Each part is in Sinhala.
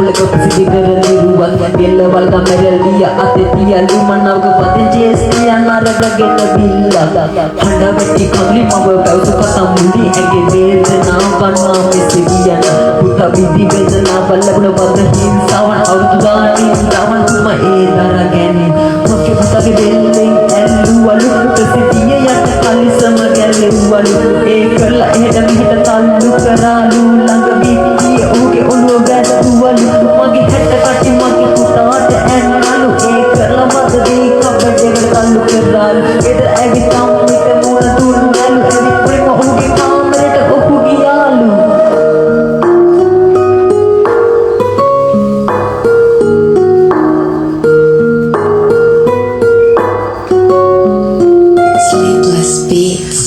උලක ප්‍රසිද්ධ කරන රුවත් බෙල්ලවල් ගමරලිය අතේ තියලු මනවක පතෙන් ජේස්තියන් අරගෙන බිල්ලා හඬ වෙටි කවලි මව පැවසු කතා මුඩි ඇගේ වේදනාව කන්නා මෙසේ කියන පුතා විදි වේදනාව ලැබුණ වද හිංසාවන් අවුරුදු ගානේ රාවණ තුමා ඒ දරගන්නේ මගේ පුතාගේ බෙල්ලෙන් ඇල්ලුවලු ප්‍රසිද්ධිය යට කලිසම ගැලෙව්වලු ඒ කරලා එහෙට මෙහෙට තල්ලු කරාලු ළඟ විදිය ඔහුගේ ඔළුව වැදුවලු මගේ හැට කටි මගේ පුතාට ඇන්නලු ඒ කරලා මද දී කබඩේකට තල්ලු කරාලු ගෙදර ඇවිත් අම්මිට මුණ දුන්නලු ඇවිත් ප්‍රේම ඔහුගේ කාමරයට ඔහු ගියාලු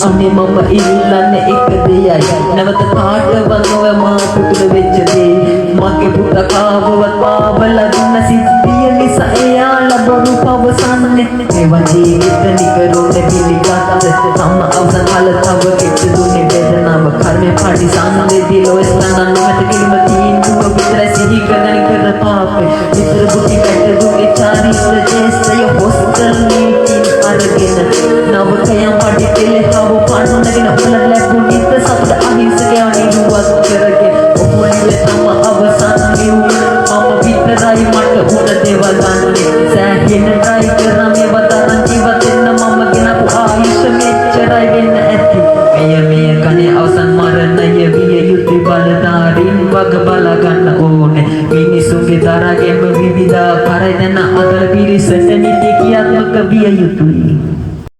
අනේ මම ඉල්ලන්නේ එක දෙයයි නැවත කාටවත් නොව මා පුතුල වෙච්ච දේ මගේ පුතා කාවවත් පාවලා දුන්න සිද්ධිය නිසා එයාලා බොරු පවසන්නේ ඒවා ජීවිත නිකරුනේ පිළිගත්ත තම අවසන් කාල තව කෙච්ච දුන්නේ වේදනාව කර්මය පාටි සංවේදී ලෝස්තන නොමැත කිලිම තීන්දුව විතරයි සිහි කරගනි කර පාපේ විතර බුද්ධි පැට දුන්නේ චාරිත්‍ර ජේස්තය හොස්තල් නීති අරගෙන නවකයන් පටි තෙලේ තව පන්නගෙන උලට ලැබුණිත් සතුට අහිංසකයන් නිරුවත් කරගෙන ඔහුලිය තම අවසන් නිව් මම විතරයි මට උඩ දේවල් ගන්නේ සෑහෙන try කරන මේ වතරන් ජීවිතෙන්න මම ගෙනපු ආයුෂ මෙච්චරයි වෙන්න ඇති මෙය කනේ අවසන් මරණය විය යුතු බලධාරීන් වග බලා ගන්න ඕනේ මිනිසුන්ගේ දරාගෙම විවිධාකාරයි දැන අතර පිරිසට නීති ක්‍රියාත්මක විය යුතුයි